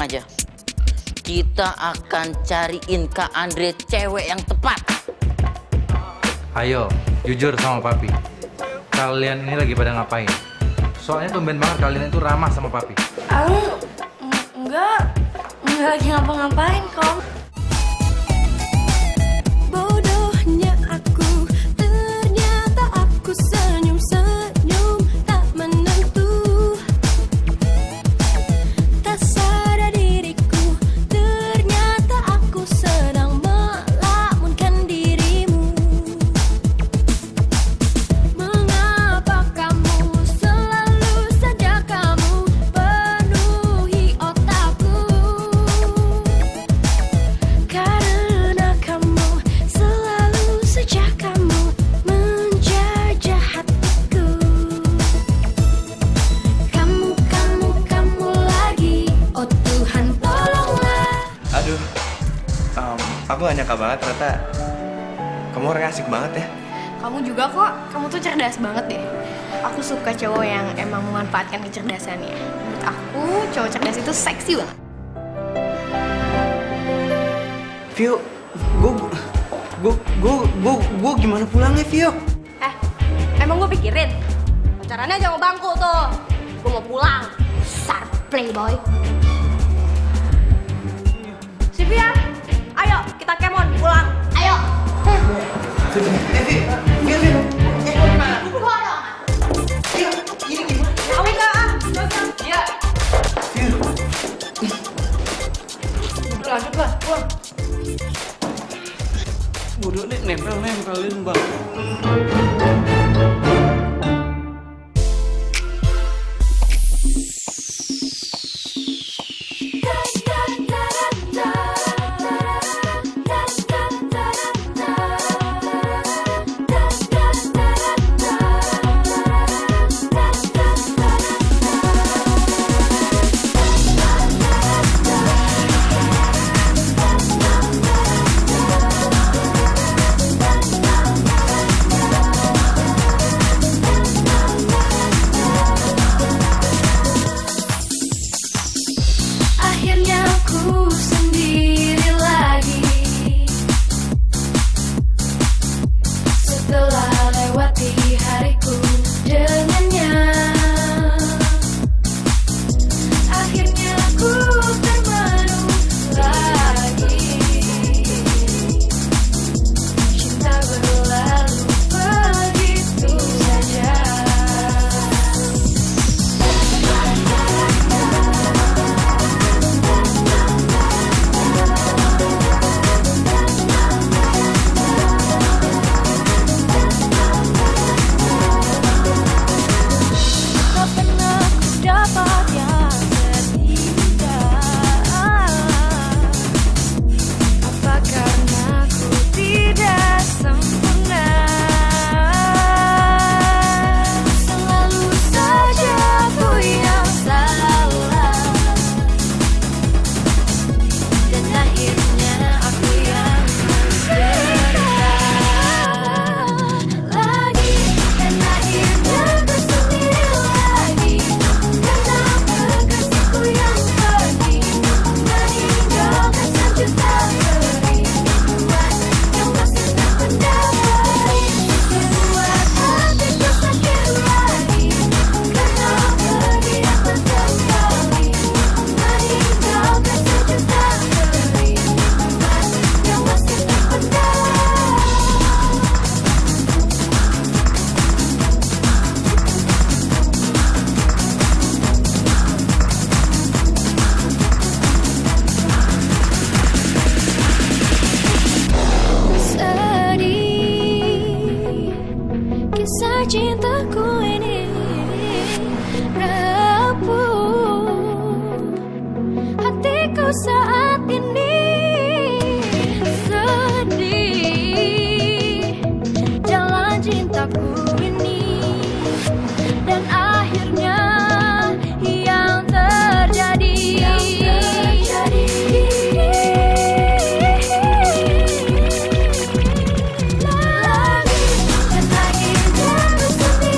aja. Kita akan cariin Kak Andre cewek yang tepat. Ayo, jujur sama papi. Kalian ini lagi pada ngapain? Soalnya tumben banget kalian itu ramah sama papi. Enggak lagi ngapa-ngapain kok. Bodohnya aku, ternyata aku senyum-senyum tak menentu. Tak sadar diriku, ternyata aku sedang melamunkan dirimu. Mengapa kamu selalu saja kamu penuhi otakku? Karena kamu selalu saja kamu menjajah hatiku. Kamu lagi, oh Tuhan tolonglah. Aduh, aku gak nyangka banget ternyata kamu orang asik banget ya. Kamu juga kok, kamu tuh cerdas banget deh. Aku suka cowok yang emang memanfaatkan kecerdasannya. Menurut aku, cowok cerdas itu seksi banget. Vio, gue gimana pulangnya Vio? Emang gue pikirin? Pacarannya jangan bangku tuh. Gue mau pulang. Besar playboy. Sylvia, ayo kita kemon pulang. Ayo. Kamu enggak? Iya. Lanjut lah, pulang. Bodoh nih, nempelin bang. Akhirnya aku sendiri lagi. Setelah lewati hariku dengannya, akhirnya aku termenung lagi. Cinta berlalu begitu saja. Tak pernah ku dapat yang seindah. Apa karena ku tidak sempurna? Selalu saja ku yang salah, dan akhirnya aku yang menderita lagi. Dan akhirnya ku sendiri lagi, karena kekasihku yang pergi meninggalkan sejuta kerinduan yang masih terpendam. Membuat hatiku sakit lagi, karena pergi yang kembali meninggalkan sejuta kerinduan yang masih terpendam. Sedih, kisah cintaku ini rapuh hatiku saat ini. Sedih, jalan cintaku ini, dan akhirnya yang terjadi. Lagi, dan akhirnya ku sendiri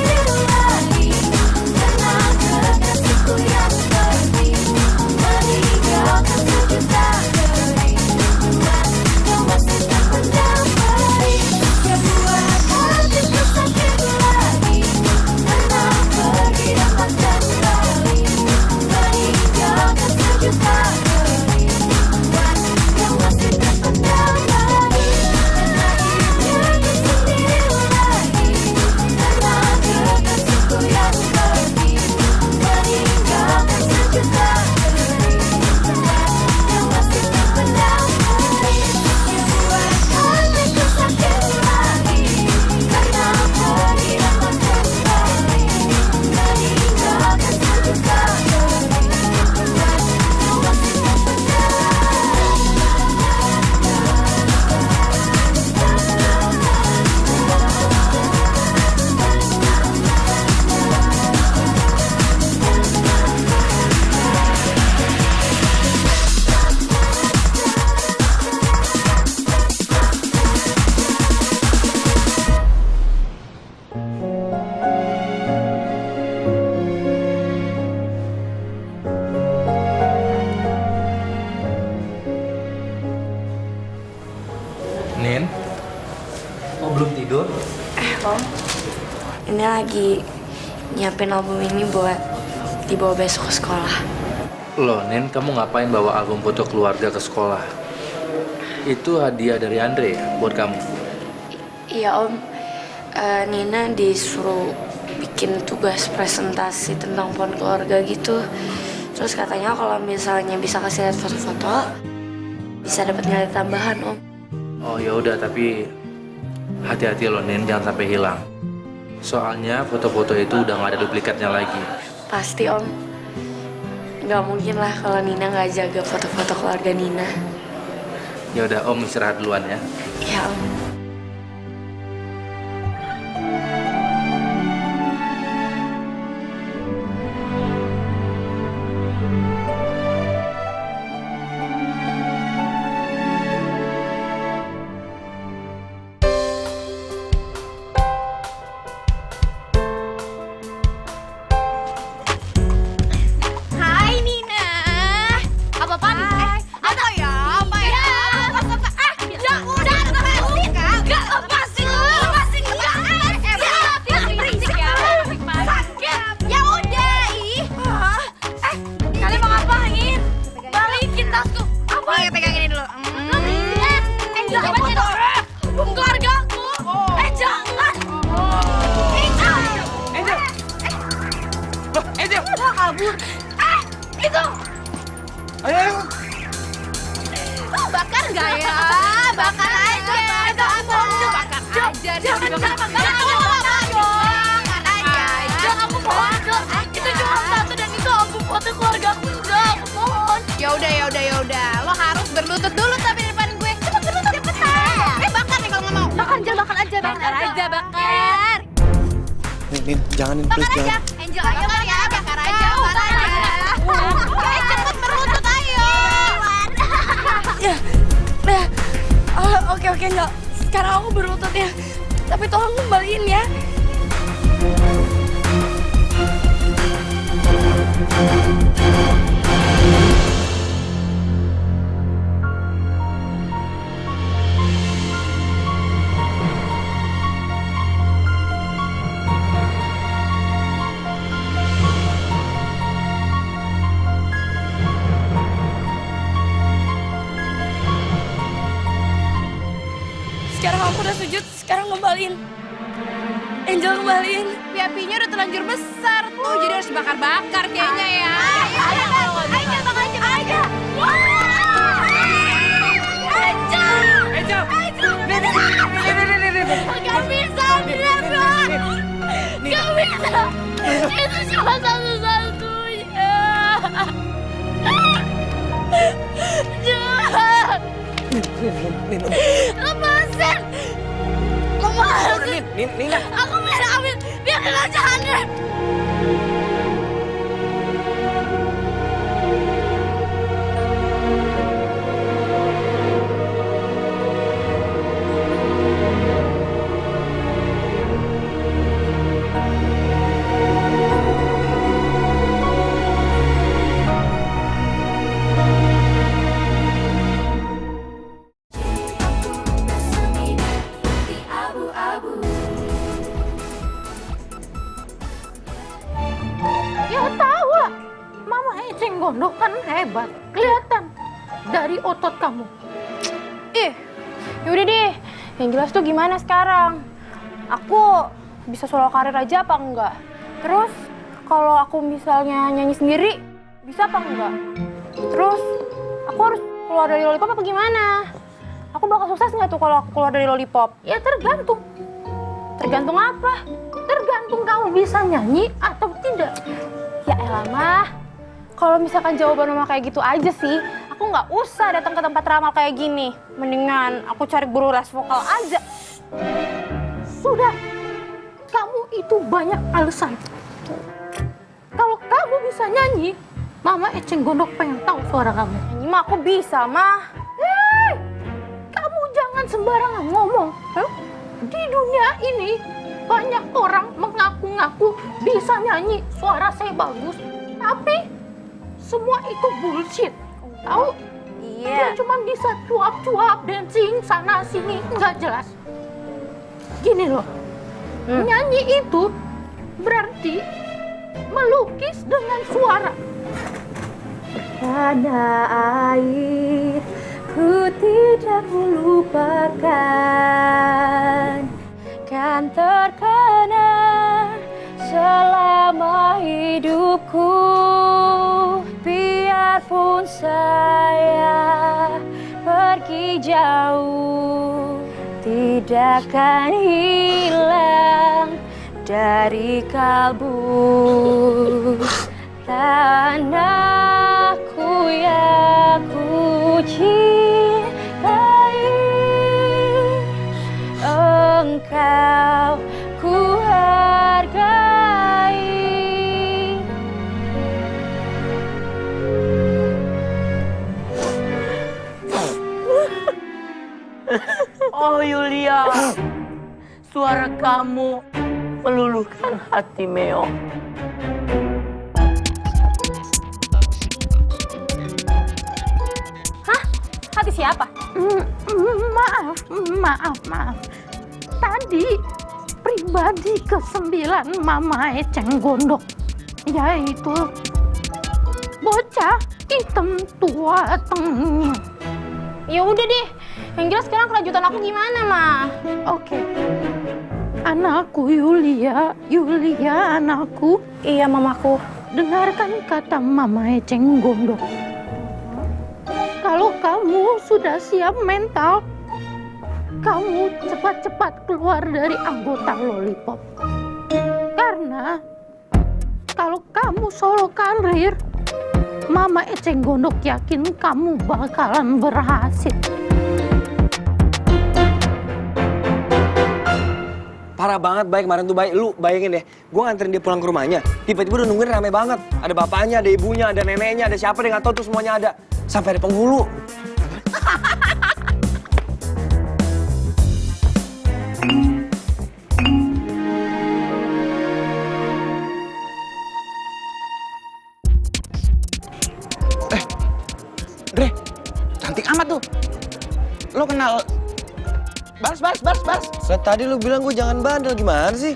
Oh, belum tidur? Om, ini lagi nyiapin album ini buat dibawa besok ke sekolah. Loh, Nin, kamu ngapain bawa album foto keluarga ke sekolah? Itu hadiah dari Andre ya, buat kamu? Iya Om, Nina disuruh bikin tugas presentasi tentang pohon keluarga gitu. Terus katanya kalau misalnya bisa kasih lihat foto-foto, bisa dapat nilai tambahan Om. Oh ya udah, tapi hati-hati loh Nin, jangan sampai hilang. Soalnya foto-foto itu udah nggak ada duplikatnya lagi. Pasti Om, nggak mungkin lah kalau Nina nggak jaga foto-foto keluarga Nina. Ya udah, Om istirahat duluan ya. Ya Om. Hai Nina. Apa-apaan? Atau ya, apa ya? Udah, lepasin. Gak lepasin. Lepasin. Dia berisik ya. Sakit. Ya udah, ih. Kalian mau ngapain? Balikin tasku. Apa? Nih, pegang ini dulu. Jangan foto. Keluargaku. Jangan. Angel! Wah, kabur. Itu. Ayo! Bakar nggak ya? Bakar aja. Bakar aja. Jangan bakar dong. Bakar aja. Aku mohon dong. Itu cuma satu dan itu album foto keluarga aku. Aku mohon. Ya udah. Lo harus berlutut dulu tapi di depan gue. Cepetan. Bakar nih kalau nggak mau. Bakar aja. Bakar. Nin, jangan Nin, please Bakar aja. jangan. Angel ayo ya. Bakar aja. Cepet berlutut ayo. Oke, enggak. Sekarang aku berlutut ya. Tapi tolong kembaliin ya. Sekarang aku udah sujud, sekarang kembaliin. Angel kembaliin. Apinya udah terlanjur besar tuh, jadi harus dibakar-bakar kayaknya ya. Ayo, bakar aja. Gak bisa, beneran. Gak bisa. Itu cuma satu-satunya. Jangan. Lepasin. Nina! Aku bisa ambil. Biarin aja Andre. Ya tahu lah, Mama Eceng Gondok kan hebat, kelihatan dari otot kamu. Yaudah deh, yang jelas tuh gimana sekarang? Aku bisa solo karir aja apa enggak? Terus kalau aku misalnya nyanyi sendiri, bisa apa enggak? Terus aku harus keluar dari Lollipop apa gimana? Aku bakal sukses nggak tuh kalau aku keluar dari Lollipop? Ya tergantung. Tergantung apa? Tergantung kamu bisa nyanyi atau tidak. Ya elah Mah, kalau misalkan jawaban Mama kayak gitu aja sih, aku nggak usah datang ke tempat ramal kayak gini. Mendingan aku cari guru les vokal aja. Sudah, kamu itu banyak alasan. Kalau kamu bisa nyanyi, Mama Eceng Gondok pengen tahu suara kamu. Nyanyi mah aku bisa, Mah. Hei, kamu jangan sembarangan ngomong. Di dunia ini banyak orang mengaku-ngaku bisa nyanyi, suara saya bagus, tapi semua itu bullshit. Tahu? Dia Iya. cuma bisa cuap-cuap, dancing sana sini, nggak jelas. Gini loh, nyanyi itu berarti melukis dengan suara. Tanah air ku tidak melupakan, kan terkenang selama hidupku. Biarpun saya pergi jauh, tidak akan hilang dari kalbu. Tanahku yang ku cintai, engkau ku hargai. Oh Yulia, suara kamu meluluhkan hati Meo. Hati siapa? Maaf. Tadi pribadi ke-9 Mama Eceng Gondok, yaitu bocah hitam tua tengil. Ya udah deh, yang jelas sekarang kelanjutan aku gimana, Ma? Oke. Anakku Yulia anakku, Iya, Mamaku. dengarkan kata Mama Eceng Gondok. Kalau kamu sudah siap mental, kamu cepat-cepat keluar dari anggota Lollipop. Karena kalau kamu solo karir, Mama Eceng Gondok yakin kamu bakalan berhasil. Parah banget, Bay. Kemarin tuh, Bay, lu bayangin deh, gue nganterin dia pulang ke rumahnya, tiba-tiba udah nungguin rame banget. Ada bapaknya, ada ibunya, ada neneknya, ada siapa dia nggak tahu tuh, semuanya ada. Sampai ada penghulu. Dre, cantik amat tuh. Lo kenal Bars. Tadi lu bilang gue jangan bandel, gimana sih?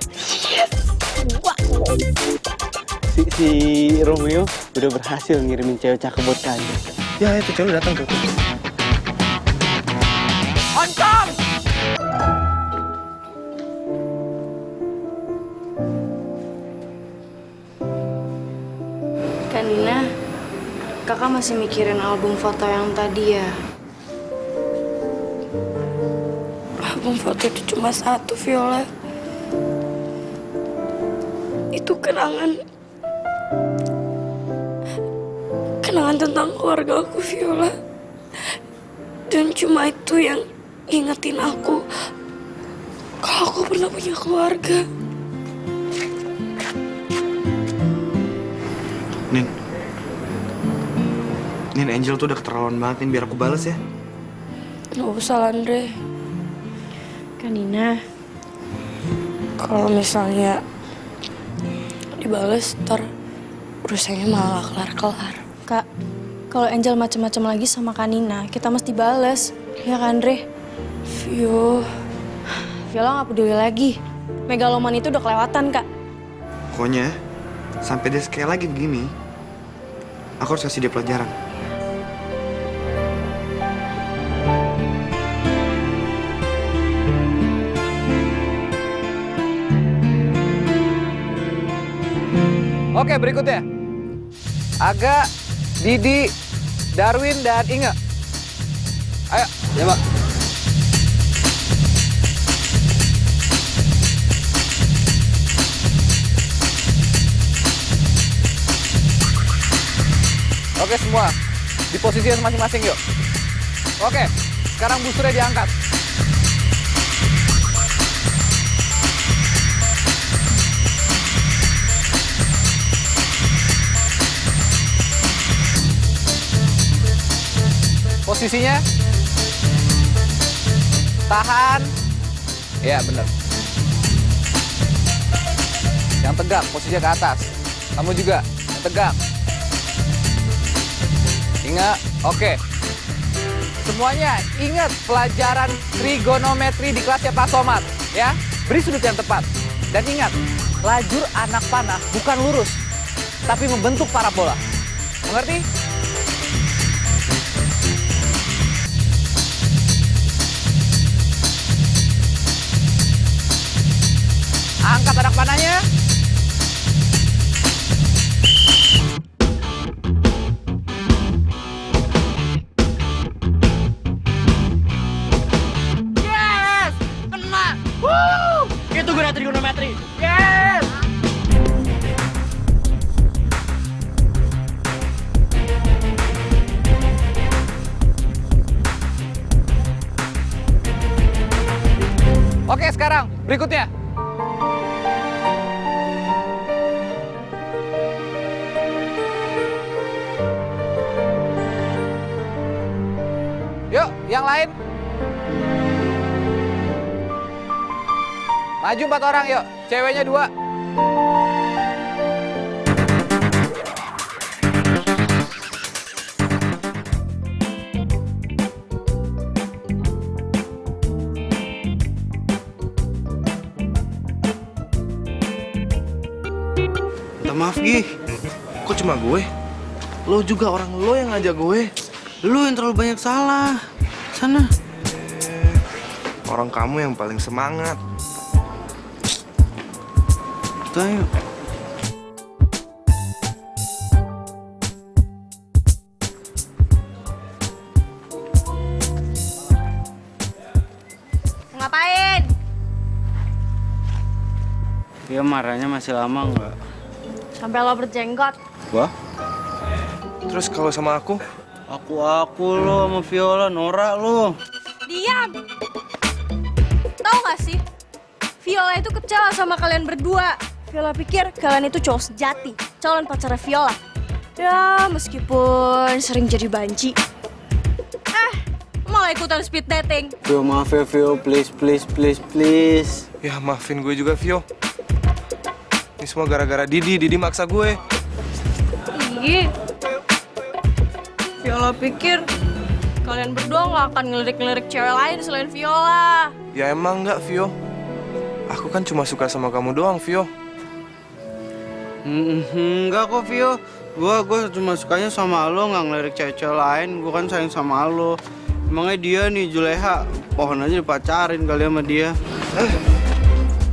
Si Romeo udah berhasil ngirimin cewek cakep buat kalian. Ya, itu cewek datang tuh. Oncom! Kak Nina, kakak masih mikirin album foto yang tadi ya? Album foto itu cuma satu, Viola. Itu kenangan tentang keluarga aku, Viola. Dan cuma itu yang ngingetin aku kalau aku pernah punya keluarga. Nin, Angel tuh udah keterlaluan banget, Nin. Biar aku bales ya. Nggak usah, Andre. Kak Nina, kalau misalnya dibales, ntar urusannya malah kelar-kelar. Kak, kalau Angel macem-macem lagi sama Kak Nina, kita mesti bales. Ya kan, Andre? Viola nggak peduli lagi. Megaloman itu udah kelewatan, Kak. Pokoknya, sampai dia sekali lagi begini, aku harus kasih dia pelajaran. Oke, berikutnya. Aga, Didi, Darwin, dan Inge. Ayo. Ya, Pak. Oke, semua. Di posisi masing-masing, yuk. Oke, sekarang busurnya diangkat. Posisinya tahan. Ya, bener. Yang tegak, posisinya ke atas. Kamu juga, yang tegak. Ingat, oke. Semuanya ingat pelajaran trigonometri di kelasnya Pak Somad. Ya, beri sudut yang tepat. Dan ingat, lajur anak panah bukan lurus, tapi membentuk parabola. Mengerti? Angkat anak panahnya. Yes! Kena! Itu guna trigonometri. Yes! Oke, sekarang berikutnya. Yuk, yang lain. Maju 4 orang, yuk. Ceweknya 2. Minta maaf, Gi. Kok cuma gue? Lo juga orang lo yang ngajak gue. Lu yang terlalu banyak salah. Sana. Orang kamu yang paling semangat. Ayo. Ngapain? Dia marahnya masih lama nggak? Sampai lo berjenggot. Wah? Terus kalau sama aku? Aku lo sama Viola, norak lo. Diam! Tahu gak sih? Viola itu kecewa sama kalian berdua. Viola pikir kalian itu cowok sejati, calon pacarnya Viola. Ya, meskipun sering jadi banci. Malah ikutan speed dating. Vio, maaf ya Vio, please. Ya maafin gue juga, Vio. Ini semua gara-gara Didi maksa gue. Ih. Viola pikir kalian berdua nggak akan ngelirik-ngelirik cewek lain selain Viola. Ya emang enggak, Vio. Aku kan cuma suka sama kamu doang, Vio. Enggak kok Vio. Gua cuma sukanya sama lo, nggak ngelirik cewek-cewek lain. Gua kan sayang sama lo. Emangnya dia nih Juleha, pohon aja dipacarin kali sama dia.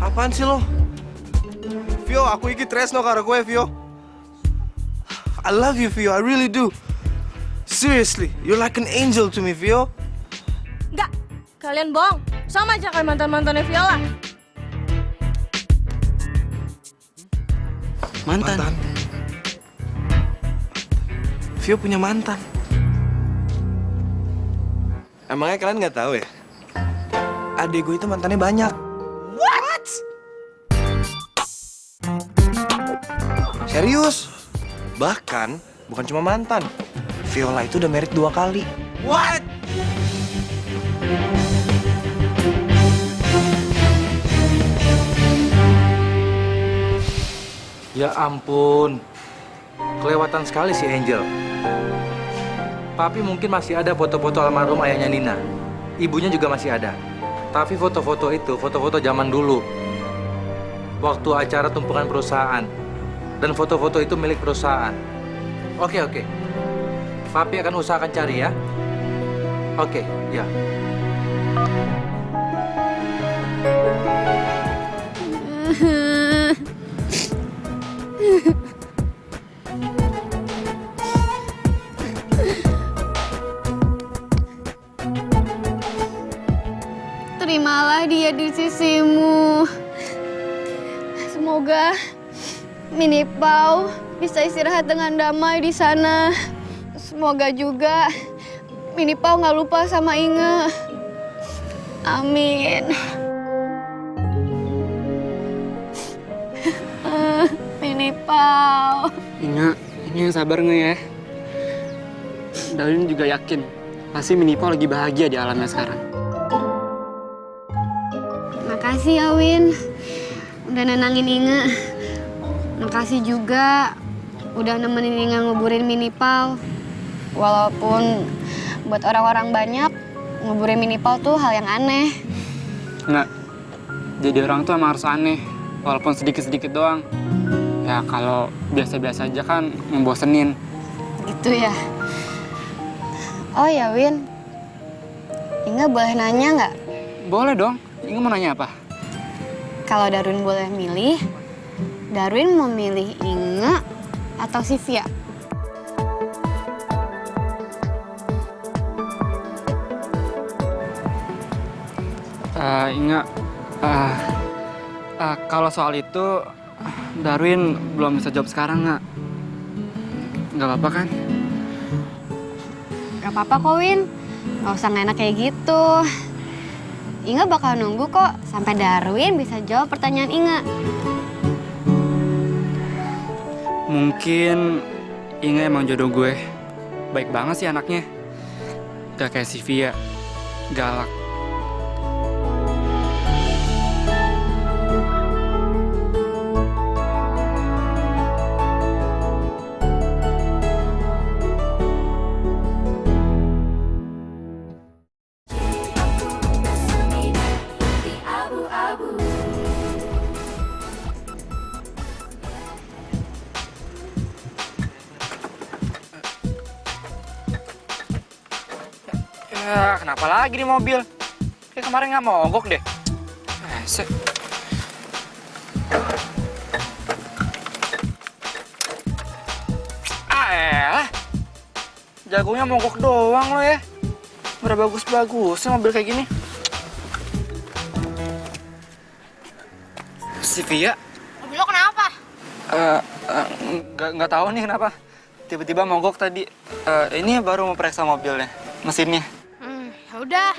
Apaan sih lo? Vio, aku iki tresno karo gue, Vio. I love you, Vio. I really do. Seriously, you're like an angel to me, Vio. Enggak, kalian bohong. Sama aja kayak mantan-mantannya Viola. Mantan. Vio punya mantan. Emangnya kalian nggak tahu ya? Adik gue itu mantannya banyak. What? Serius? Bahkan bukan cuma mantan. Viola itu udah married 2 kali. What? Ya ampun, kelewatan sekali si Angel. Papi mungkin masih ada foto-foto almarhum ayahnya Nina. Ibunya juga masih ada. Tapi foto-foto itu, foto-foto zaman dulu. Waktu acara tumpukan perusahaan. Dan foto-foto itu milik perusahaan. Oke. Papi akan usahakan cari ya. Oke, ya. Terimalah dia di sisimu. Semoga Mini Pau bisa istirahat dengan damai di sana. Semoga juga Mini Pau nggak lupa sama Inge. Amin. Mini Pau. Ini yang sabar nge ya. Dalin juga yakin pasti Mini Pau lagi bahagia di alamnya sekarang. Makasih ya Win, udah nenangin Inge. Makasih juga udah nemenin Inge nguburin Mini Pau. Walaupun buat orang-orang banyak nguburin Mini Pau tuh hal yang aneh. Enggak, Jadi orang tuh emang harus aneh, walaupun sedikit-sedikit doang. Ya kalau biasa-biasa aja kan membosenin. Gitu ya. Oh ya Win, Inga boleh nanya nggak? Boleh dong, Inga mau nanya apa? Kalau Darwin boleh milih, Darwin mau milih Inga atau Sivia? Inga, kalau soal itu Darwin belum bisa jawab sekarang, nggak? Nggak apa-apa kan? Gak apa-apa kok Win, gak usah ngenak kayak gitu. Inga bakal nunggu kok sampai Darwin bisa jawab pertanyaan Inga. Mungkin Inga emang jodoh gue. Baik banget sih anaknya. Gak kayak Sivia, galak. Ya, kenapa lagi di mobil? Kayak kemarin nggak mogok deh. Elah. Jagonya mogok doang lo ya. Udah bagus-bagusnya mobil kayak gini. Sivia? Mobil lo kenapa? Nggak tahu nih kenapa. Tiba-tiba mogok tadi. Ini baru mau periksa mobilnya, mesinnya. Ya udah.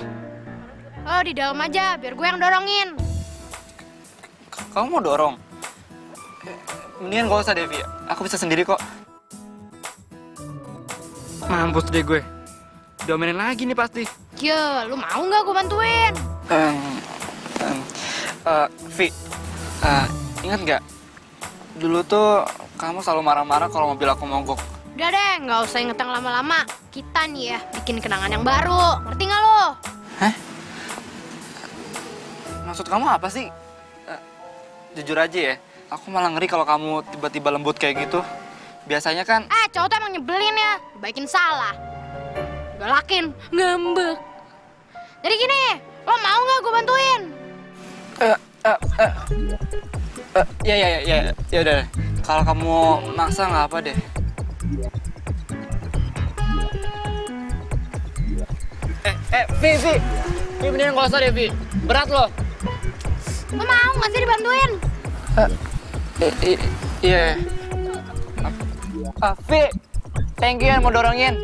Lo di dalam aja, biar gue yang dorongin. Kamu mau dorong? Mendingan gak usah deh, Vi. Aku bisa sendiri kok. Mampus deh gue. Diomelin lagi nih pasti. Ya, lu mau nggak gue bantuin? Vi, ingat nggak? Dulu tuh kamu selalu marah-marah kalau mobil aku mogok. Udah deh, nggak usah inget yang lama-lama. Kita nih ya, bikin kenangan yang baru. Ngerti nggak lo? Hah? Maksud kamu apa sih? Jujur aja ya, aku malah ngeri kalau kamu tiba-tiba lembut kayak gitu. Biasanya kan... Cowok tuh emang nyebelin ya. Baikin salah. Galakin, ngambek. Jadi gini, lo mau nggak gue bantuin? Ya udah. Kalau kamu maksa nggak apa deh. Vi, mendingan gak usah deh, Vi. Berat loh. Lo mau nggak sih dibantuin? Iya. Vi, thank you ya mau dorongin.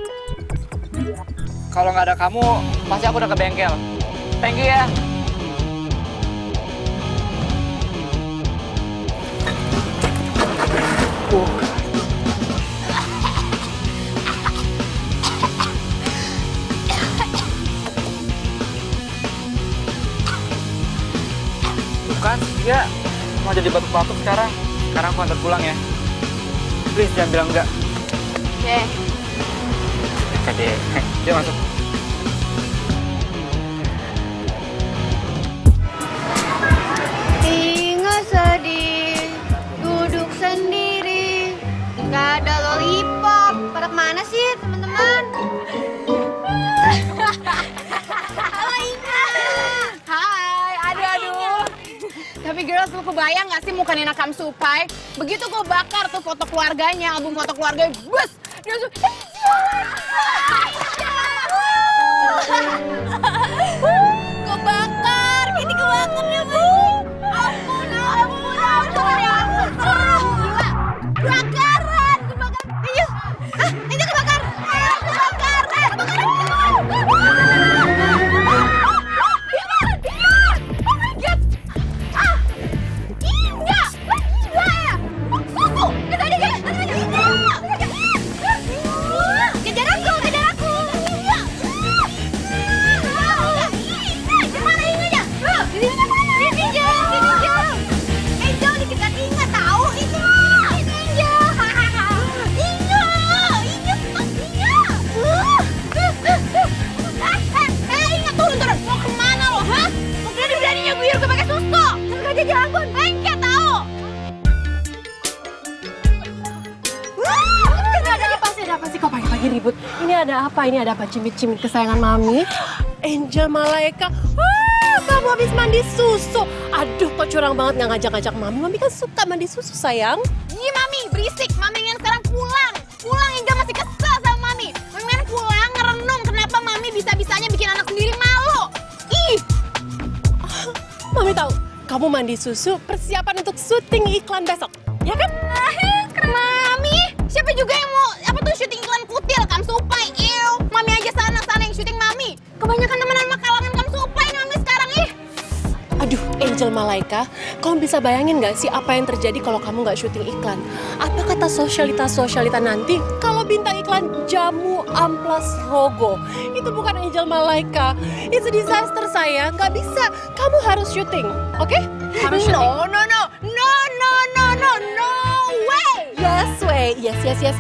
Kalau nggak ada kamu, pasti aku udah ke bengkel. Thank you ya. Bukan, dia mau jadi batuk-batuk sekarang. Sekarang aku antar pulang ya. Please jangan bilang enggak. Oke. Oke, dia masuk. Inga sedih, duduk sendiri, gak ada lollipop. Pada kemana sih teman-teman? Halo Inga. Hai, aduh. Tapi girls, lu kebayang gak sih muka Nina Kamsupai? Begitu gue bakar tuh foto keluarganya, album foto keluarganya, bus! Dia langsung, kebakar, ini kebakar ya, Bu. Ampun ya, seru. Gila, kebakaran, Ayo, ini kebakar. Kebakaran. Kejar aku. ampun, bengke tahu. Ada apa sih kok pagi-pagi ribut? Ini ada apa? Ini ada apa? Cimit-cimit kesayangan Mami? Angel Malaika. Wah, kamu habis mandi susu. Aduh, kok curang banget nggak ngajak-ngajak Mami. Mami kan suka mandi susu, sayang. Iya Mami, berisik. Mami ingin sekarang pulang. Pulang, Angel masih kesel sama Mami. Mami ingin pulang, ngerenung. Kenapa Mami bisa-bisanya bikin anak sendiri malu? Ih! Mami tahu, kamu mandi susu persiapan untuk syuting iklan besok. Ya kan? Mami, siapa juga yang mau syuting iklan kutil Kamsupai? Ew, Mami aja sana yang syuting Mami. Kebanyakan temenan sama kalangan Kamsupai Mami sekarang ih. Aduh, Angel Malaika, kamu bisa bayangin nggak sih apa yang terjadi kalau kamu nggak syuting iklan? Apa kata sosialita nanti kalau bintang iklan jamu amplas rogo? Itu bukan Angel Malaika, it's a disaster sayang, nggak bisa. Kamu harus syuting, oke? Harus syuting. No way. Yes way, yes.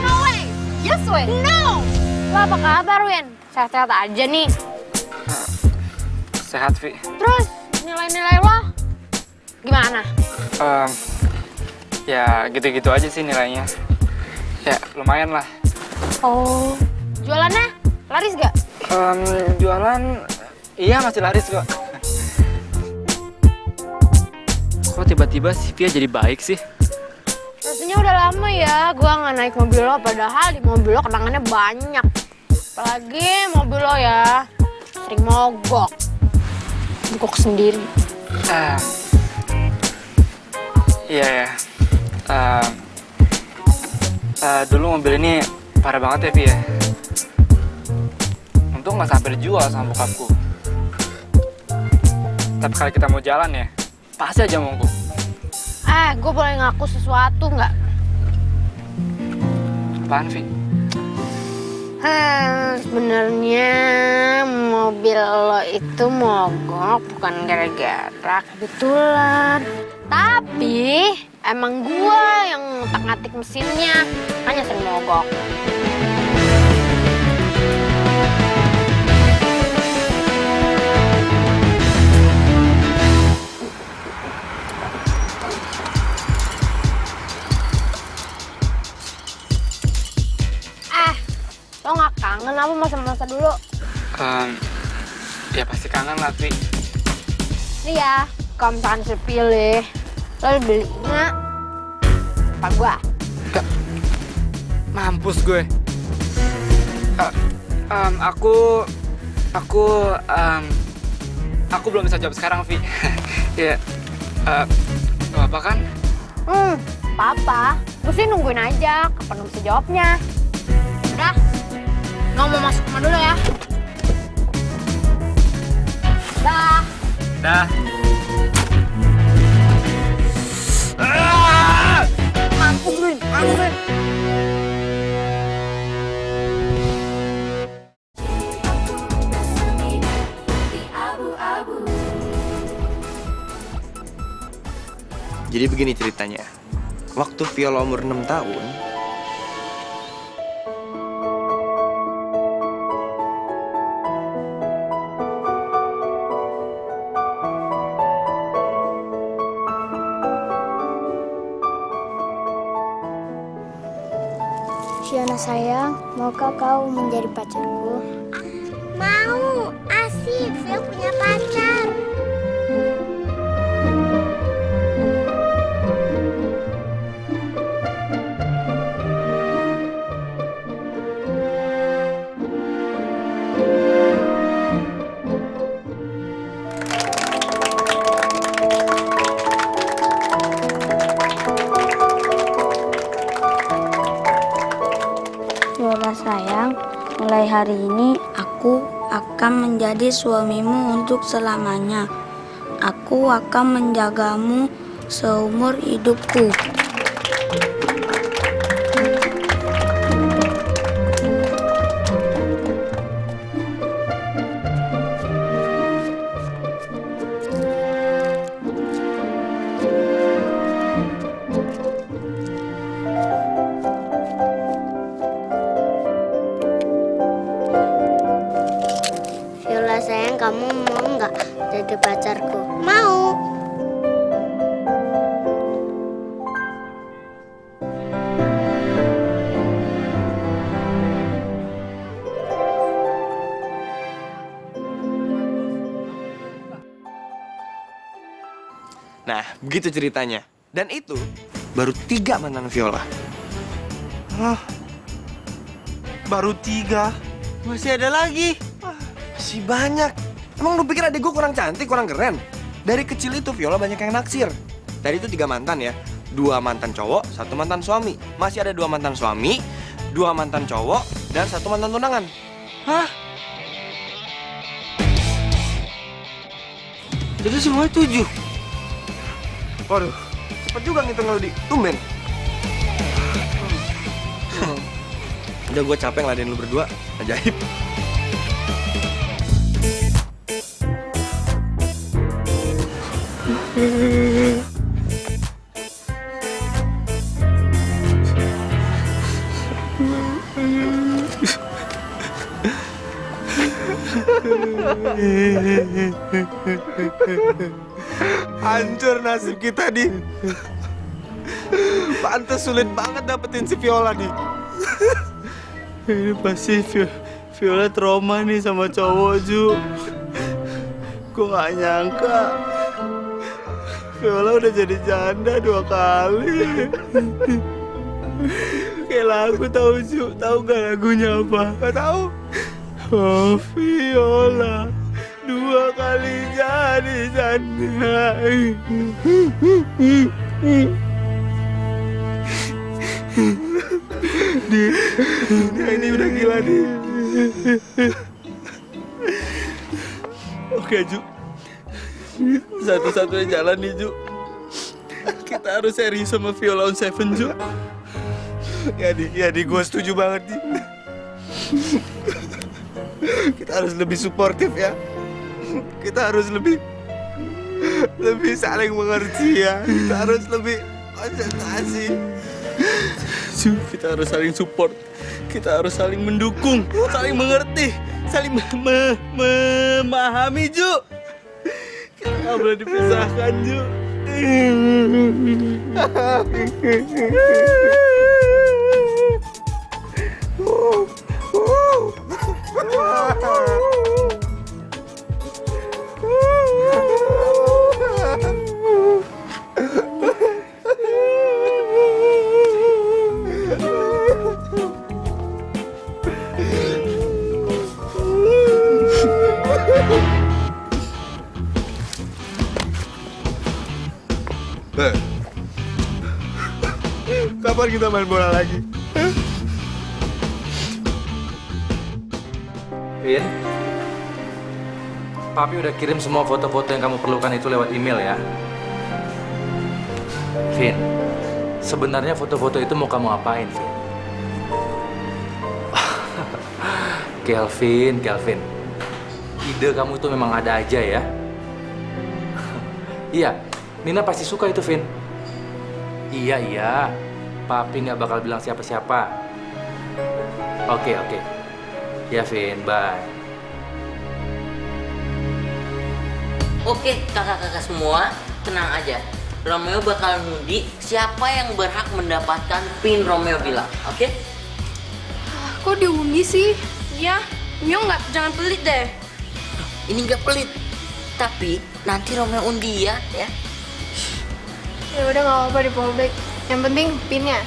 No way. Yes way. No. Lo apa kabar, Win? Sehat-sehat aja nih. Sehat, Vi. Terus, nilai-nilai lo gimana? Ya gitu-gitu aja sih nilainya. Ya lumayan lah. Oh, jualannya laris gak? Jualan, iya masih laris kok. Kok tiba-tiba si Via jadi baik sih? Rasanya udah lama ya gua nggak naik mobil lo, padahal di mobil lo kenangannya banyak. Apalagi mobil lo ya sering mogok sendiri. Iya ya. Dulu mobil ini parah banget ya, Vi ya. Untung nggak sampai dijual sama bokapku. Tapi kalau kita mau jalan ya, pasti aja mogok. Gue boleh ngaku sesuatu nggak? Apaan, Vi? Sebenarnya mobil lo itu mogok bukan gara-gara kebetulan, tapi emang gua yang ngotak-ngatik mesinnya, hanya sering mogok. Lo nggak kangen apa masa-masa dulu? Ya pasti kangen lah, Vi. Nih ya, kalau misalkan saya pilih, lo belinya apa gua? Mampus gue. Aku belum bisa jawab sekarang, Vi. Ya, gak apa kan? Apa-apa. Gue sih nungguin aja, kapan lo bisa jawabnya. Udah, lo mau masuk rumah dulu ya. Dah. Dah. Mampus lu, mampus. Jadi begini ceritanya. Waktu Viola umur 6 tahun, Shiona sayang, maukah kau menjadi pacarku? Mau, asik, Phil punya pacar. Viola sayang, mulai hari ini aku akan menjadi suamimu untuk selamanya. Aku akan menjagamu seumur hidupku. sayang, kamu mau nggak jadi pacarku? Mau. Nah, begitu ceritanya. Dan itu baru 3 mantan Viola. Hah? Baru 3? Masih ada lagi? Masih banyak. Emang lu pikir adik gue kurang cantik, kurang keren? Dari kecil itu Viola banyak yang naksir. Dari itu 3 mantan ya. 2 mantan cowok, 1 mantan suami. Masih ada 2 mantan suami, 2 mantan cowok, dan 1 mantan tunangan. Hah? Jadi semuanya 7? Waduh, cepet juga ngitung lu, Di. Tumben. Udah gue capek ngeladenin lu berdua. Ajaib. Hancur nasib kita, Di. Pantes sulit banget dapetin si Viola, Di. Ini pasti Viola trauma nih sama cowok, Ju. Gue gak nyangka Viola udah jadi janda 2 kali. Kayak lagu tahu, Ju. Tahu gak lagunya apa? Gak tahu. Oh, Viola 2 kali jadi janda. Ini udah gila, Di. Oke, Ju. Satu-satunya jalan nih, Ju. Kita harus serius sama Viola on Seven, Ju. Ya, Di, gue setuju banget, Di. Kita harus lebih suportif ya. Kita harus lebih saling mengerti ya. Kita harus lebih konsentrasi. Ju, kita harus saling support. Kita harus saling mendukung, saling mengerti, saling memahami, Ju. Kita nggak boleh dipisahkan, Ju. Kapan kita main bola lagi? Vin, Papi udah kirim semua foto-foto yang kamu perlukan itu lewat email ya. Vin, sebenarnya foto-foto itu mau kamu apain, Vin? Kelvin, ide kamu itu memang ada aja ya. Iya, Nina pasti suka itu, Vin. Iya, Papi nggak bakal bilang siapa-siapa. Oke. Ya, Vin, bye. Oke, kakak-kakak semua, tenang aja. Romeo bakal ngundi siapa yang berhak mendapatkan pin Romeo bilang, oke? Kok diundi sih? Ya, Mio jangan pelit deh. Ini nggak pelit, tapi nanti Romeo undi ya. Ya udah nggak apa-apa di fallback. Yang penting pinnya.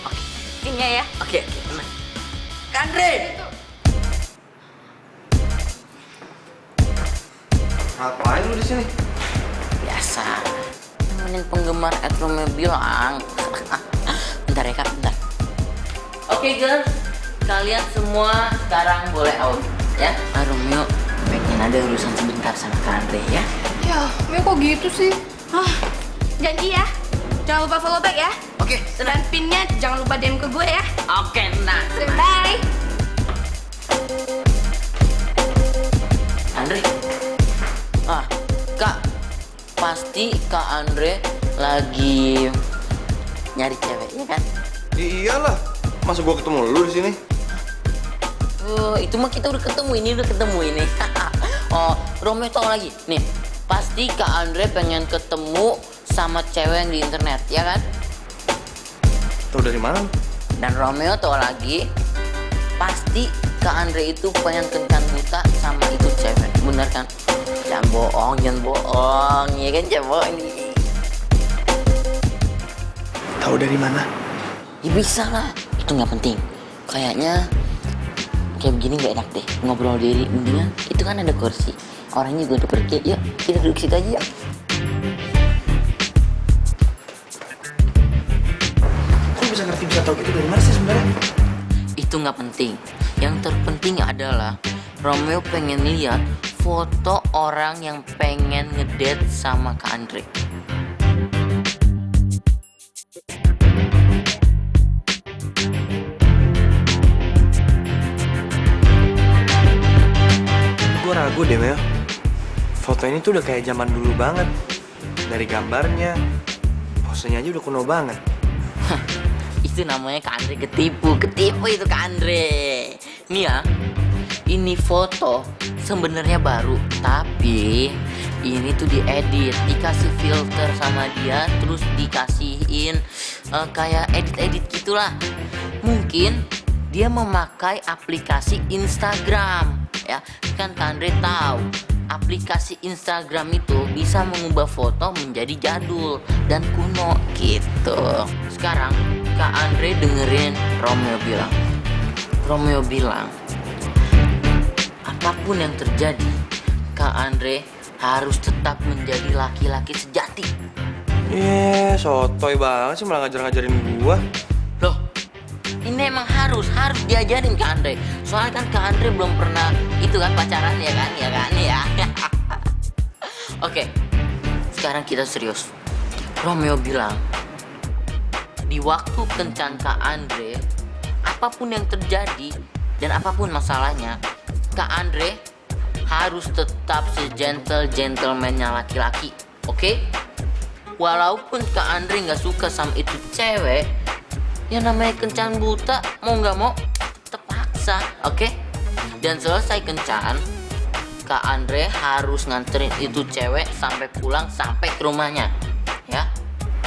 Oke, pinnya ya. Oke, tenang. Kandre! Ngapain lu di sini? Biasa. Nemenin penggemar Romeo bilang. Bentar ya, Kak, bentar. Oke, girls. Kalian semua sekarang boleh out, ya. Romeo pengen ada urusan sebentar sama Kandre, ya. Ya, Mio kok gitu sih? Janji ya, jangan lupa follow back ya. Oke, Dan pinnya jangan lupa DM ke gue ya. Oke, nah. Bye. Andre. Kak, pasti Kak Andre lagi nyari cewek, ya kan? Iyalah, masa gua ketemu lu di sini? Oh, itu mah kita udah ketemu ini. Oh, Romeo tahu lagi. Nih, pasti Kak Andre pengen ketemu sama cewek yang di internet, ya kan? Tahu dari mana? Dan Romeo tahu lagi, pasti Kak Andre itu pengen kencan buta sama itu cewek, bener kan? Jangan bohong, ya kan? Jangan bohong nih. Tahu dari mana? Ya bisa lah, itu nggak penting. Kayaknya kayak begini nggak enak deh ngobrol diri, mendingan itu kan ada kursi, orangnya juga udah pergi. Yuk kita duduk situ aja. Yuk. Kok bisa ngerti, bisa tahu gitu dari mana sih sebenarnya? Itu nggak penting. Yang terpenting adalah Romeo pengen lihat foto orang yang pengen ngedate sama Kak Andre. Gue ragu deh, Mel. Foto ini tuh udah kayak zaman dulu banget. Dari gambarnya, posenya aja udah kuno banget. Itu namanya Kak Andre ketipu itu Kak Andre. Nih ya, ini foto sebenarnya baru, tapi ini tuh diedit, dikasih filter sama dia, terus dikasihin kayak edit gitulah. Mungkin dia memakai aplikasi Instagram, ya kan Kak Andre tahu. Aplikasi Instagram itu bisa mengubah foto menjadi jadul dan kuno gitu. Sekarang Kak Andre dengerin Romeo bilang. Romeo bilang, apapun yang terjadi, Kak Andre harus tetap menjadi laki-laki sejati. Sotoy banget sih malah ngajarin gua. Loh, ini emang harus diajarin Kak Andre. Soalnya kan Kak Andre belum pernah itu kan pacaran ya kan. Oke, sekarang kita serius. Romeo bilang, di waktu kencan Kak Andre, apapun yang terjadi dan apapun masalahnya, Kak Andre harus tetap segentle-gentlemannya laki-laki, oke? Walaupun Kak Andre nggak suka sama itu cewek, yang namanya kencan buta, mau nggak mau terpaksa, oke? Dan selesai kencan, Kak Andre harus nganterin itu cewek sampai pulang, sampai ke rumahnya, ya?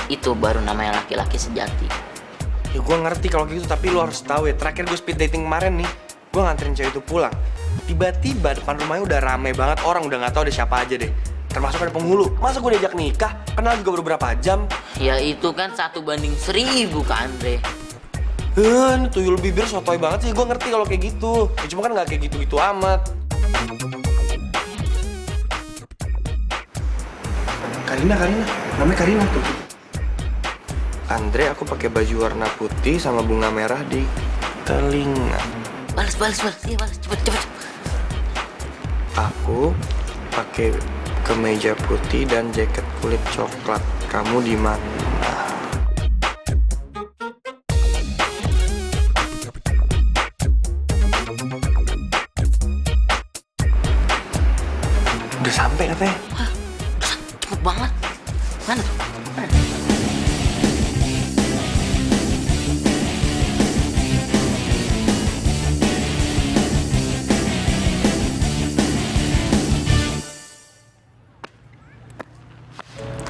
Itu baru namanya laki-laki sejati. Ya gue ngerti kalau gitu, tapi lu harus tahu ya, terakhir gue speed dating kemarin nih, gue nganterin cewek itu pulang. Tiba-tiba depan rumahnya udah rame banget orang, udah nggak tahu ada siapa aja deh. Termasuk ada penghulu. Masa gue diajak nikah? Kenal juga beberapa jam. Ya itu kan 1:1000 Kak Andre. Ini tuyul bibir sotoy banget sih, gue ngerti kalau kayak gitu. Ya cuma kan nggak kayak gitu-gitu amat. Karina, namanya Karina tuh. Andre, aku pakai baju warna putih sama bunga merah di telinga. Balas, cepet. Aku pakai kemeja putih dan jaket kulit coklat. Kamu di mana? Udah sampai katanya. Cepet banget. Mana?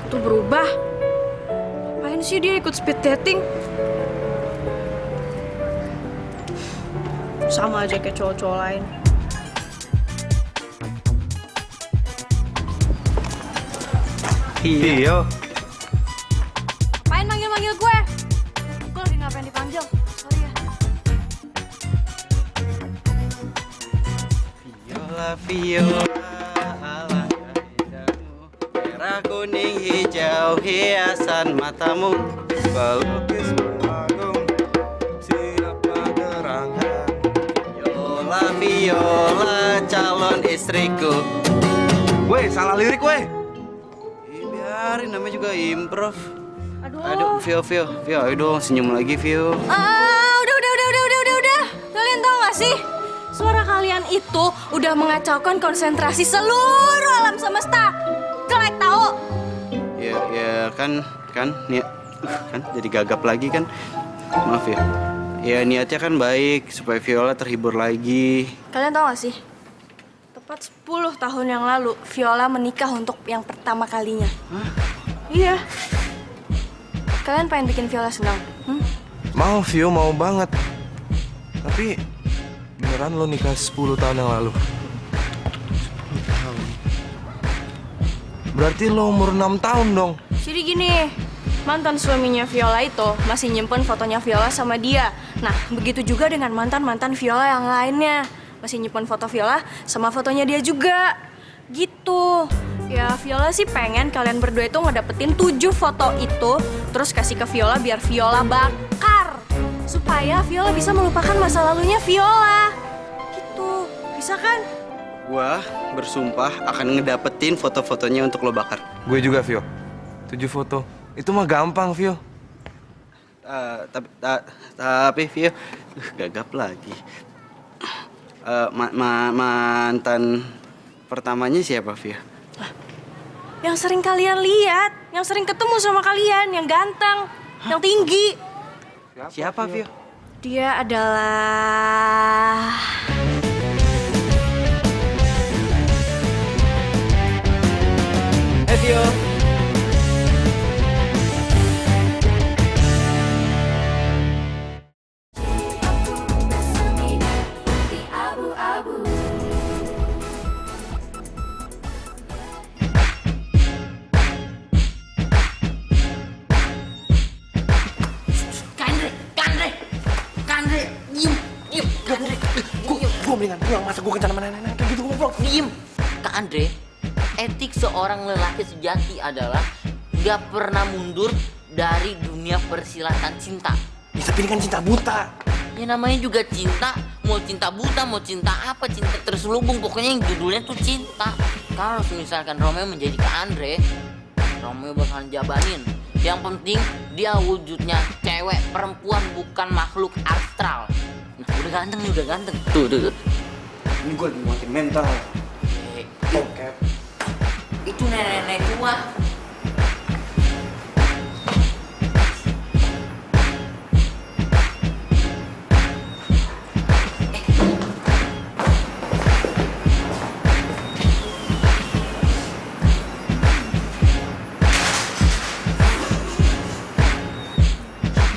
Tuh berubah. Ngapain sih dia ikut speed dating? Sama aja kayak cowok-cowok lain. Iya. Ngapain manggil-manggil gue? Gue lagi ngapain dipanggil? Sorry ya. Viola, alangkah indahmu, merah kuning hijau hiasan matamu, pelukis panggung siapa gerangan. Viola, calon istriku. Weh, salah lirik weh. Biarin, namanya juga improv. Aduh. Vio, ayo dong senyum lagi, Vio. Udah. Kalian tahu gak sih? Suara kalian itu udah mengacaukan konsentrasi seluruh alam semesta. Jelek tahu? Ya kan niat kan jadi gagap lagi kan. Maaf ya. Ya niatnya kan baik supaya Viola terhibur lagi. Kalian tahu gak sih? Tepat 10 tahun yang lalu, Viola menikah untuk yang pertama kalinya. Iya. Kalian pengen bikin Viola senang? Mau, Vio, mau banget. Tapi beneran lo nikah 10 tahun yang lalu? Berarti lo umur 6 tahun dong? Jadi gini, mantan suaminya Viola itu masih nyimpen fotonya Viola sama dia. Nah, begitu juga dengan mantan-mantan Viola yang lainnya. Masih nyimpen foto Viola sama fotonya dia juga. Gitu. Ya, Viola sih pengen kalian berdua itu ngedapetin 7 foto itu, terus kasih ke Viola biar Viola bakar. Supaya Viola bisa melupakan masa lalunya Viola. Gitu. Bisa kan? Gua bersumpah akan ngedapetin foto-fotonya untuk lo bakar. Gue juga, Vio. 7 foto. Itu mah gampang, Vio. Tapi Vio, gagap lagi. Mantan pertamanya siapa, Vio? Yang sering kalian lihat, yang sering ketemu sama kalian, yang ganteng, yang tinggi. Siapa, Vio? Dia adalah... Vio. Kandre, diem, Kandre, Gue mendingan pulang, masa gue kencan sama nenek-nenek kayak gitu goblok. diem. Kak Andre, etik seorang lelaki sejati adalah gak pernah mundur dari dunia persilatan cinta. Ya, tapi ini kan cinta buta. Ya namanya juga cinta, mau cinta buta, mau cinta apa, cinta terselubung, pokoknya yang judulnya tuh cinta. Kalau misalkan Romeo menjadi Kak Andre, Romeo bakalan jabanin. Yang penting dia wujudnya cewek, perempuan, bukan makhluk astral. Nah, udah ganteng nih, udah ganteng. Tuh. Ini gue lagi nguatin mental. Oke. Itu nenek-nenek tua.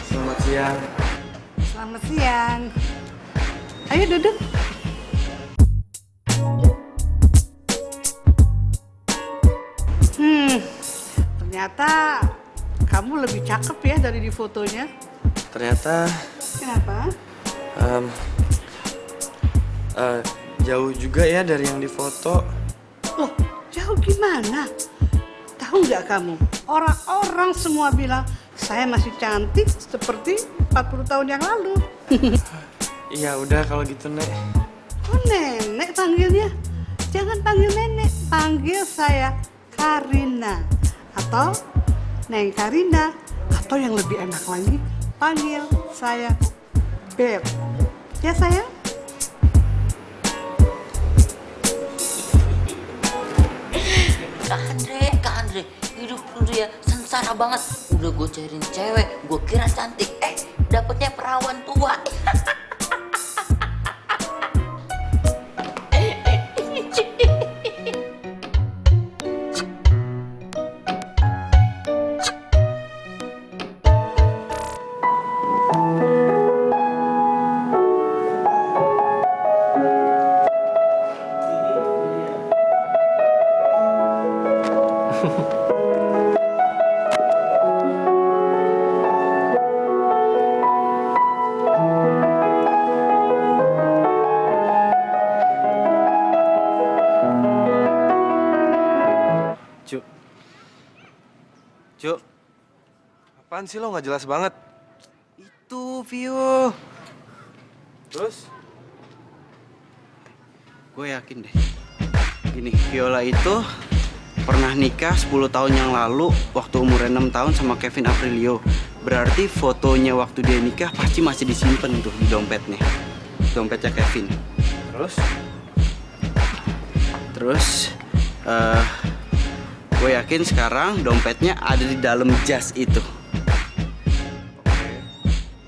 Selamat siang. Selamat siang. Ayo duduk. Ternyata kamu lebih cakep ya dari di fotonya. Ternyata Kenapa? jauh juga ya dari yang difoto. Loh, jauh gimana? Tahu nggak kamu? Orang-orang semua bilang saya masih cantik seperti 40 tahun yang lalu. Iya udah kalau gitu, Nek. Kok nenek panggilnya? Jangan panggil nenek, panggil saya Karina. Atau Neng Karina. Atau yang lebih enak lagi, panggil saya Beb. Ya sayang? Kak Andre, hidup lu ya sengsara banget. Udah gue cariin cewek, gue kira cantik, dapetnya perawan tua. Cuk. Apaan sih lo nggak jelas banget? Itu Vio. Terus? Gue yakin deh. Gini, Viola itu pernah nikah 10 tahun yang lalu waktu umurnya 6 tahun sama Kevin Aprilio. Berarti fotonya waktu dia nikah pasti masih disimpan tuh di dompetnya. Dompetnya Kevin. Terus? Gue yakin sekarang dompetnya ada di dalam jas itu.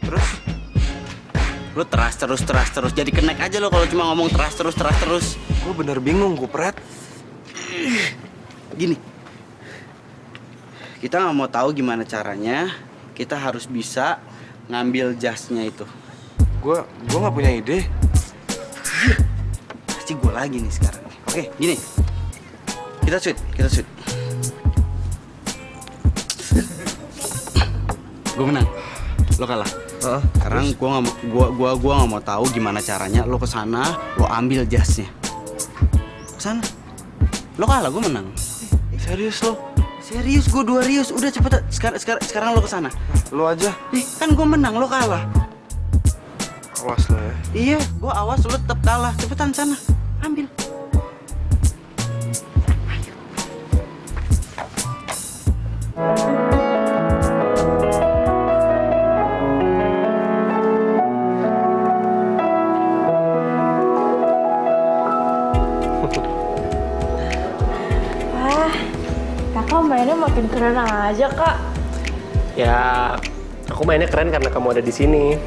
Terus? Lu teras terus. Jadi kenek aja lo kalau cuma ngomong teras terus. Gue bener bingung, Kupret. Gini, kita nggak mau tahu gimana caranya. Kita harus bisa ngambil jasnya itu. Gue nggak punya ide. Pasti gue lagi nih sekarang. Oke, gini. Kita shoot. Gue menang. Lo kalah. Sekarang gua nggak mau tahu gimana caranya. Lo kesana, lo ambil jasnya. Kesana. Lo kalah, gue menang. Serius lo? Serius, gue 2 rius. Udah cepet. Sekarang lo kesana. Lo aja. Kan gue menang, lo kalah. Awas lo ya. Iya, gue awas, lo tetap kalah. Cepetan sana, ambil. Kakak mainnya makin keren aja, Kak. Ya, aku mainnya keren karena kamu ada di sini.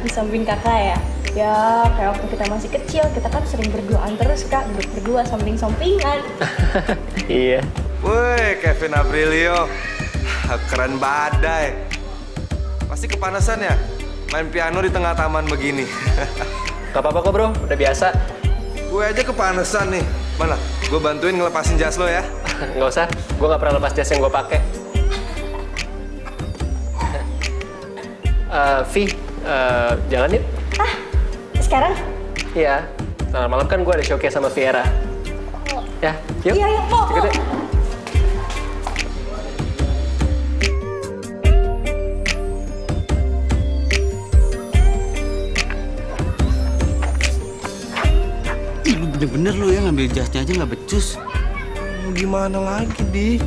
Di samping kakak ya. Ya, kayak waktu kita masih kecil, kita kan sering berduaan terus, Kak. Berdua samping-sampingan. Iya. Woi, Kevin Aprilio. Keren badai. Pasti kepanasan ya? Main piano di tengah taman begini. Gak apa-apa kok bro, udah biasa. Gue aja kepanasan nih. Mana? Gue bantuin ngelepasin jas lo ya. Nggak usah, gue nggak pernah lepas jas yang gue pakai. Vi, jalan yuk. Sekarang? Iya, ntar malam kan gue ada showcase sama Viera. Ya, yuk. Iya, mau. Ikut yuk. Bener-bener lo ya ngambil jasnya aja nggak becus. Gimana lagi, Di?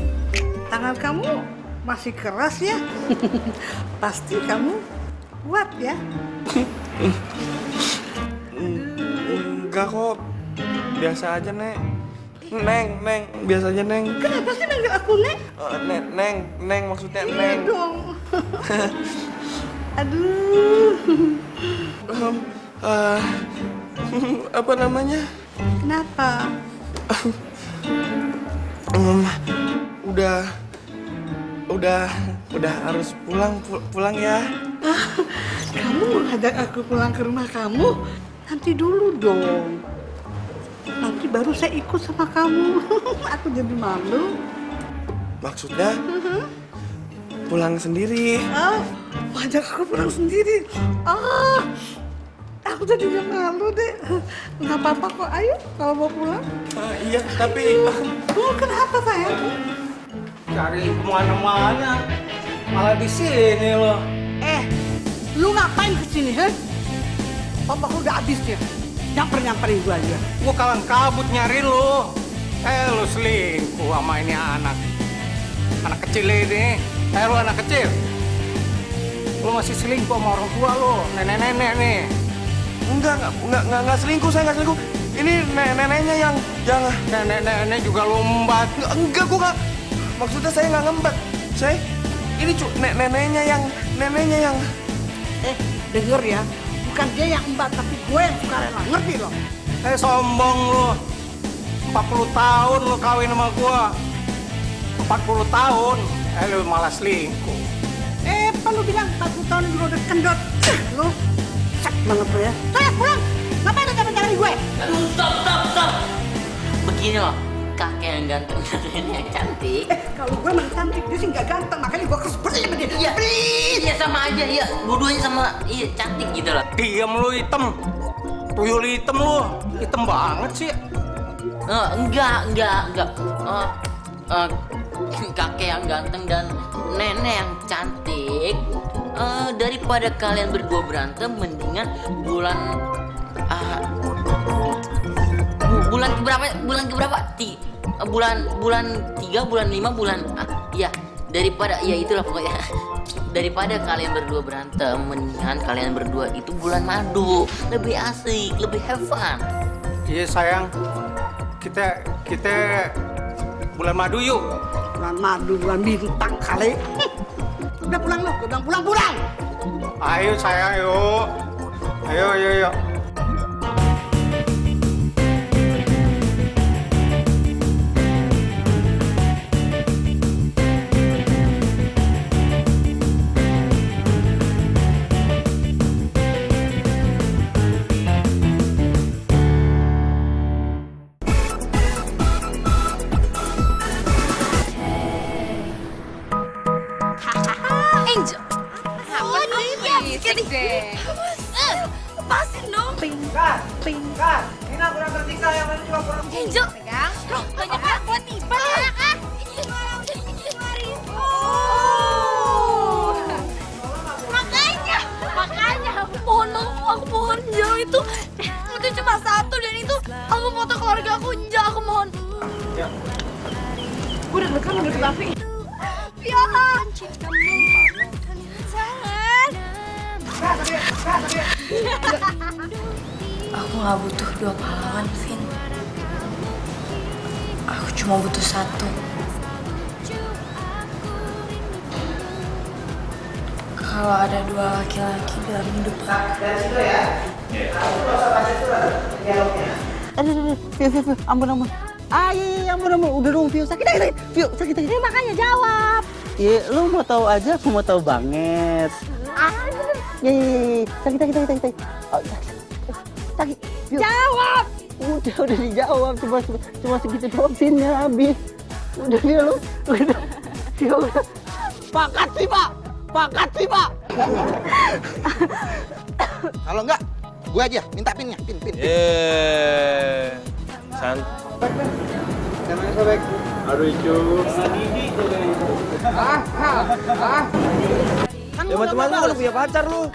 Tangan kamu masih keras ya? Pasti kamu kuat ya? Enggak kok. Biasa aja, Nek. Neng, biasa aja, Neng. Kenapa sih manggil aku Nek? Neng maksudnya Iya Neng. dong. Aduh. Apa namanya? Kenapa? Udah harus pulang ya. Kamu ngajak aku pulang ke rumah kamu? Nanti dulu dong. Nanti baru saya ikut sama kamu. Aku jadi malu. Maksudnya pulang sendiri. Oh, ngajak aku pulang sendiri. Oh, aku jadi malu deh. Nggak apa-apa kok. Ayo kalau mau pulang. Iya, tapi kenapa sayang? Cari kemana-mana, malah di sini loh. Lu ngapain kesini, he? Papa udah habis ya. Nyamperin gua aja. Gua kalang kabut nyariin lo. Lu selingkuh sama ini anak kecil ini. Lu anak kecil. Lu masih selingkuh sama orang tua lo, nenek-nenek nih. Enggak selingkuh, saya nggak selingkuh. Ini neneknya yang nenek-nenek juga lombat. Enggak, gua nggak. Maksudnya saya nggak ngembat. Ini neneknya yang. Denger ya. Bukan dia yang embat, tapi gue yang sukarela. Ngerti lo? Sombong lo. 40 tahun lo kawin sama gua. 40 tahun. Lu malah selingkuh. Apa lu bilang 40 tahun dulu udah kendot? Lu cek banget lo ya. Saya pulang. Ngapain lu jangan gue? Stop. Begini loh, kakek yang ganteng dan nenek yang cantik. Kalau gue emang cantik, dia sih nggak ganteng. Makanya gue harus beli sama dia. Iya sama aja, iya. Dua-duanya sama, iya cantik gitu loh. Diam lu hitam. Tuyul hitam lu. Hitam banget sih. Enggak. Kakek yang ganteng dan nenek yang cantik. Daripada kalian berdua berantem, mendingan bulan keberapa? Bulan 3, bulan 5, ya daripada ya itulah pokoknya. Daripada kalian berdua berantem, mendingan kalian berdua itu bulan madu, lebih asik, lebih have fun. Iya sayang, kita bulan madu yuk. Bulan madu, bulan bintang kali. Udah pulang lo, gue bilang pulang. Ayo sayang, yuk. Ayo. Angel. Oh, iya, bisik deh. Lepasin dong. Tingkat. Nina kurang tersiksa, yang lain juga kurang. Angel. Pegang. Banyak banget buat nih. Banyak kan? Makanya aku mohon jangan itu cuma satu dan itu aku foto keluarga aku, aku mohon. Ya. Gue udah dekat tapi. Viola. Aku gak butuh 2 pahlawan, Vin. Aku cuma butuh 1. Kalau ada 2 laki-laki dalam hidup aku. Vio, ampun. Iya, ampun. Udah dong, Vio. Sakit. Vio, sakit. Ini makanya jawab. Iya, lu mau tahu aja, aku mau tahu banget. Iya. Sakit. Oh, sakit. Vio. Jawab. Udah dijawab. Cuma segitu doang scene-nya habis. Udah, Vio, lu. Udah. Vio, udah. Pakat sih, Pak. Kalau enggak, gue aja minta pinnya, pin. Namanya sobek. Aduh, cu. Ya macam-macam lu punya pacar lu.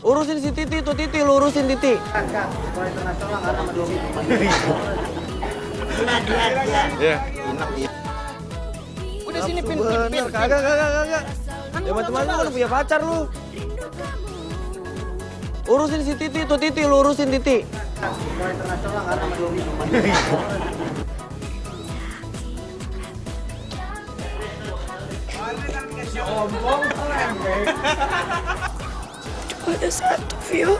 Urusin si Titi tuh, lu urusin Titi. Ya, enak dia. Udah sini pin. Kagak. Ya macam-macam lu punya pacar lu. Urusin si Titi tuh, lu urusin Titi. Cuma ada 1, Vio.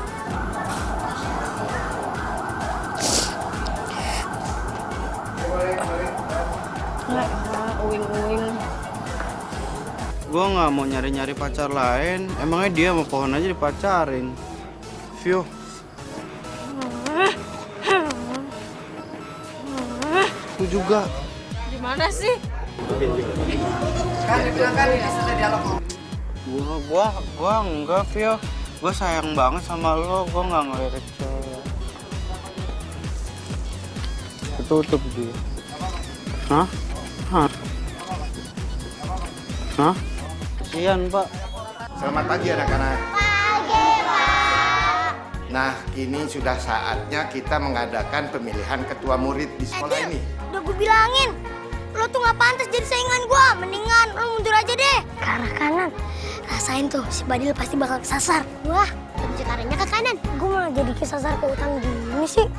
Gue nggak mau nyari-nyari pacar lain. Emangnya dia mau pohon aja dipacarin. Vio. Aku juga. Gimana sih? Kan dibilang kan ini selesai dialog. Gua enggak, Vio. Gua sayang banget sama lo. Gua nggak ngelirik cewek. Ketutup dia. Hah? Kasian, Pak. Selamat pagi anak-anak. Pagi, Pak. Nah, kini sudah saatnya kita mengadakan pemilihan ketua murid di sekolah ini. Udah gue bilangin, lo tuh gak pantas jadi saingan gue. Mendingan lo mundur aja deh. Ke arah kanan. Rasain tuh, si Badil pasti bakal kesasar. Wah, lebih arahnya ke kanan. Gue malah jadi kesasar ke utang gini sih.